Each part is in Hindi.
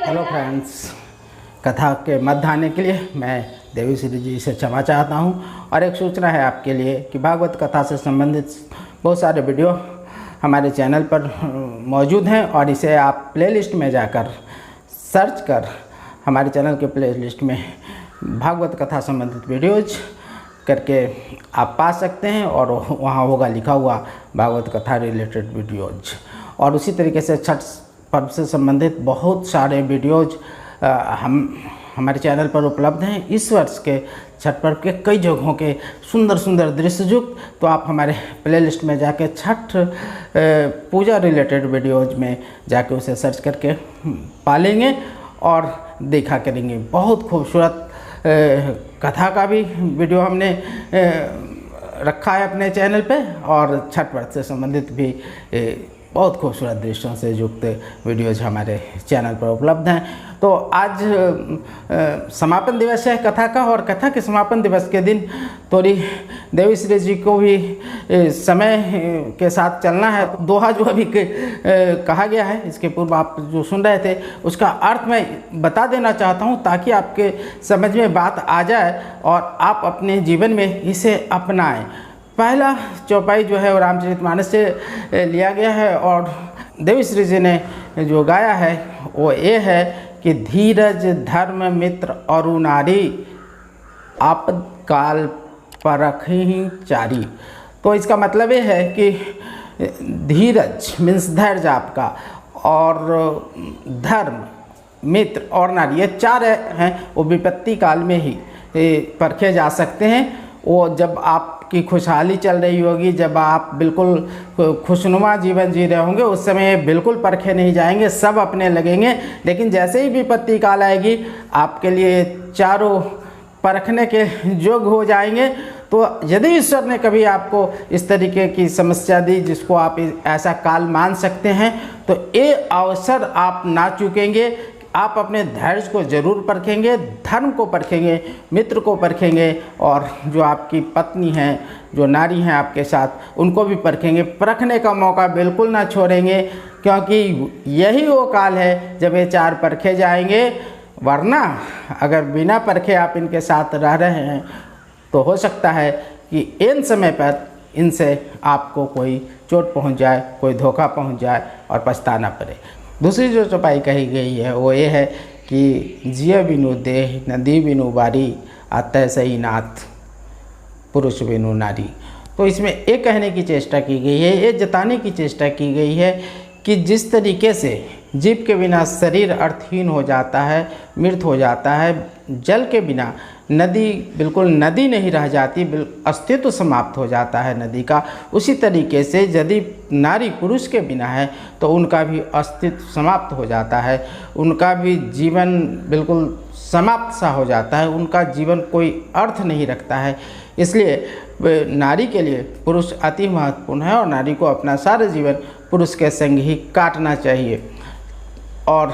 हेलो फ्रेंड्स, कथा के मध्य आने के लिए मैं देवी श्री जी से क्षमा चाहता हूं और एक सूचना है आपके लिए कि भागवत कथा से संबंधित बहुत सारे वीडियो हमारे चैनल पर मौजूद हैं और इसे आप प्लेलिस्ट में जाकर सर्च कर हमारे चैनल के प्लेलिस्ट में भागवत कथा संबंधित वीडियोज करके आप पा सकते हैं और वहाँ होगा लिखा हुआ भागवत कथा रिलेटेड वीडियोज। और उसी तरीके से छठ पर्व से संबंधित बहुत सारे वीडियोज हमारे चैनल पर उपलब्ध हैं। इस वर्ष के छठ पर्व के कई जगहों के सुंदर सुंदर दृश्ययुक्त, तो आप हमारे प्लेलिस्ट में जाके छठ पूजा रिलेटेड वीडियोज में जाके उसे सर्च करके पालेंगे और देखा करेंगे। बहुत खूबसूरत कथा का भी वीडियो हमने रखा है अपने चैनल पे और छठ पर्व से संबंधित भी बहुत खूबसूरत दृश्यों से युक्त वीडियोज हमारे चैनल पर उपलब्ध हैं। तो आज समापन दिवस है कथा का और कथा के समापन दिवस के दिन थोड़ी देवी श्री जी को भी समय के साथ चलना है। दोहा जो अभी कहा गया है, इसके पूर्व आप जो सुन रहे थे उसका अर्थ मैं बता देना चाहता हूँ ताकि आपके समझ में बात आ जाए और आप अपने जीवन में इसे अपनाएं। पहला चौपाई जो है वो रामचरितमानस से लिया गया है और देवी श्री जी ने जो गाया है वो ये है कि धीरज धर्म मित्र और नारी आपदकाल परखहि चारी। तो इसका मतलब ये है कि धीरज मीन्स धैर्य आपका, और धर्म, मित्र और नारी, ये चार हैं वो विपत्ति काल में ही परखे जा सकते हैं। वो जब आपकी खुशहाली चल रही होगी, जब आप बिल्कुल खुशनुमा जीवन जी रहे होंगे, उस समय बिल्कुल परखे नहीं जाएंगे, सब अपने लगेंगे। लेकिन जैसे ही विपत्ति काल आएगी आपके लिए चारों परखने के योग्य हो जाएंगे। तो यदि ईश्वर ने कभी आपको इस तरीके की समस्या दी जिसको आप ऐसा काल मान सकते हैं, तो ये अवसर आप ना चूकेंगे। आप अपने धैर्य को जरूर परखेंगे, धर्म को परखेंगे, मित्र को परखेंगे और जो आपकी पत्नी हैं, जो नारी हैं आपके साथ, उनको भी परखेंगे। परखने का मौका बिल्कुल ना छोड़ेंगे, क्योंकि यही वो काल है जब ये चार परखे जाएंगे। वरना अगर बिना परखे आप इनके साथ रह रहे हैं तो हो सकता है कि इन समय पर इनसे आपको कोई चोट पहुंच जाए, कोई धोखा पहुंच जाए और पछताना पड़े। दूसरी जो चौपाई कही गई है वो ये है कि जिय बिनु देह नदी बिनु बारी अतः सही नाथ पुरुष बिनु नारी। तो इसमें एक कहने की चेष्टा की गई है, ये जताने की चेष्टा की गई है कि जिस तरीके से जीव के बिना शरीर अर्थहीन हो जाता है, मृत हो जाता है, जल के बिना नदी बिल्कुल नदी नहीं रह जाती, अस्तित्व समाप्त हो जाता है नदी का, उसी तरीके से यदि नारी पुरुष के बिना है तो उनका भी अस्तित्व समाप्त हो जाता है, उनका भी जीवन बिल्कुल समाप्त सा हो जाता है, उनका जीवन कोई अर्थ नहीं रखता है। इसलिए नारी के लिए पुरुष अति महत्वपूर्ण है और नारी को अपना सारा जीवन पुरुष के संग ही काटना चाहिए। और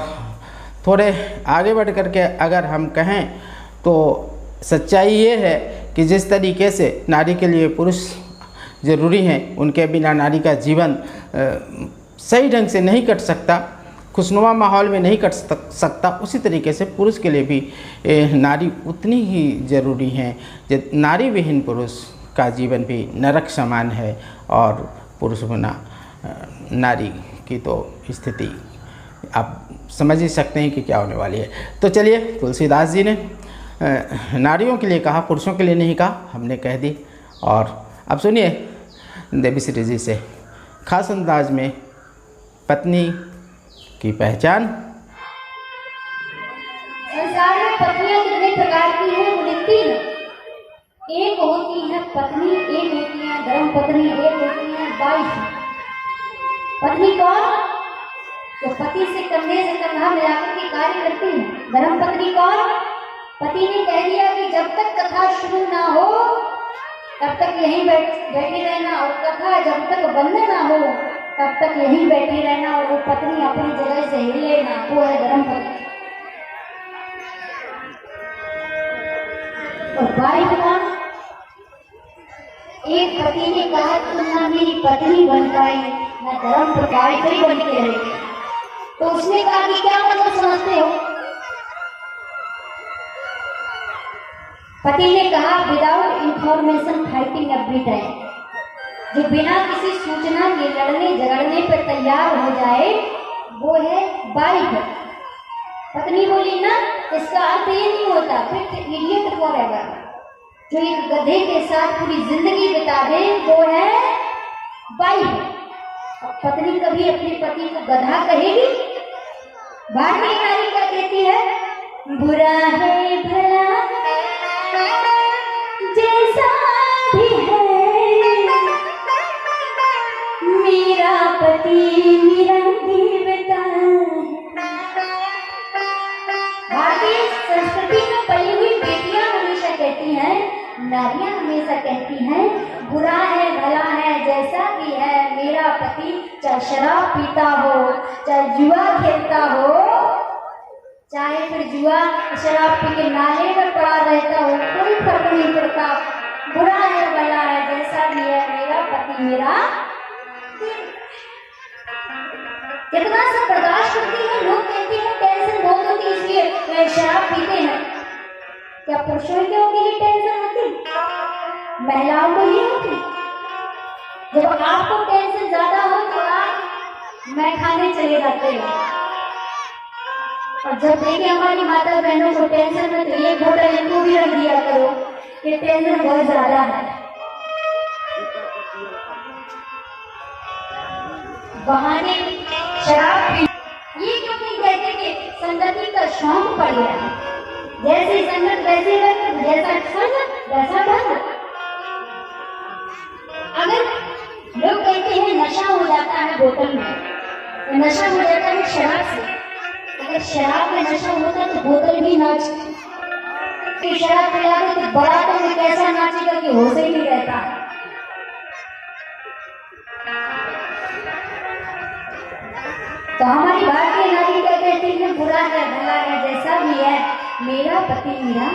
थोड़े आगे बढ़ कर के अगर हम कहें तो सच्चाई ये है कि जिस तरीके से नारी के लिए पुरुष ज़रूरी हैं, उनके बिना नारी का जीवन सही ढंग से नहीं कट सकता, खुशनुमा माहौल में नहीं कट सकता, उसी तरीके से पुरुष के लिए भी नारी उतनी ही ज़रूरी हैं। नारी विहीन पुरुष का जीवन भी नरक समान है और पुरुष बिना नारी की तो स्थिति आप समझ ही सकते हैं कि क्या होने वाली है। तो चलिए, तुलसीदास जी ने नारियों के लिए कहा, पुरुषों के लिए नहीं कहा, हमने कह दी। और अब सुनिए देवीश्री जी से खास अंदाज में पत्नी की पहचान। संसार में पत्नियां कितने प्रकार की हैं? वो लिखती हैं। एक होती है पत्नी, एक होती है धर्म पत्नी, एक होती है वाइफ। पत्नी कौन? तो पति से कंधे से कंधा मिलाकर के कार्य करती है। धर्म पत्नी कौन? पति ने कह दिया कि जब तक कथा शुरू ना हो तब तक यहीं बैठी रहना, और कथा जब तक बंद ना हो तब तक यहीं बैठी रहना, और वो पत्नी अपनी जगह से हिले ना, वो है धर्म पत्नी। और वाइफ कौन? एक पति ने कहा तुम ना मेरी पत्नी बन पाई, ना धर्म पर वाइफ ही बन के रहेगी। तो उसने कहा कि क्या मतलब समझते हो? पति ने कहा without information fighting every time, जो बिना किसी सूचना के लड़ने झगड़ने पर तैयार हो जाए वो है वाइफ। पत्नी बोली ना, इसका अर्थ ये नहीं होता फिर इडियट फॉरएवर, जो एक गधे के साथ पूरी जिंदगी बिता दे वो है वाइफ। पत्नी कभी अपने पति को गधा कहेगी? भारतीय नारी क्या कहती है? बुरा है भला जैसा भी है, मेरा पति मेरा देवता। भारतीय संस्कृति में पली हुई बेटियां हमेशा कहती हैं, नारियां हमेशा कहती हैं, बुरा है भला है जैसा भी है, मेरा पति चाहे शराब पीता हो, चाहे जुआ खेलता हो, चाहे फिर जुआ शराब पी के नाले में पड़ा रहता हो, कोई फर्क नहीं पड़ता। बुरा है भला है जैसा भी है, मेरा पति मेरा। कितना सब बर्दाश्त करती है। लोग कहते हैं टेंशन बहुत होती है इसलिए शराब पीते हैं। क्या पुरुषों के लिए टेंशन होती? महिलाओं को ही होती। जब आपको टेंशन ज्यादा हो तो आप मैं खाने चले जाते हो, और जब देखे हमारी माता बहनों को टेंशन में तो एक बोतल इनको भी रख दिया करो कि टेंशन बहुत ज्यादा है। बहाने शराब ये क्यों नहीं कहते कि संगति का शौक पड़ गया है, जैसे संगत वैसे रंग, जैसा संगत वैसा ढंग। अगर लोग कहते हैं नशा हो जाता है बोतल में, तो नशा हो जाता है शराब से। अगर शराब में नशा होता तो बोतल भी नाचती। शराब पिला दो तो बारातों में कैसा नाचेगा कि होश ही नहीं रहता। तो हमारी भारतीय नारी क्या कहती है? बुरा है भला है जैसा भी है, मेरा पति मेरा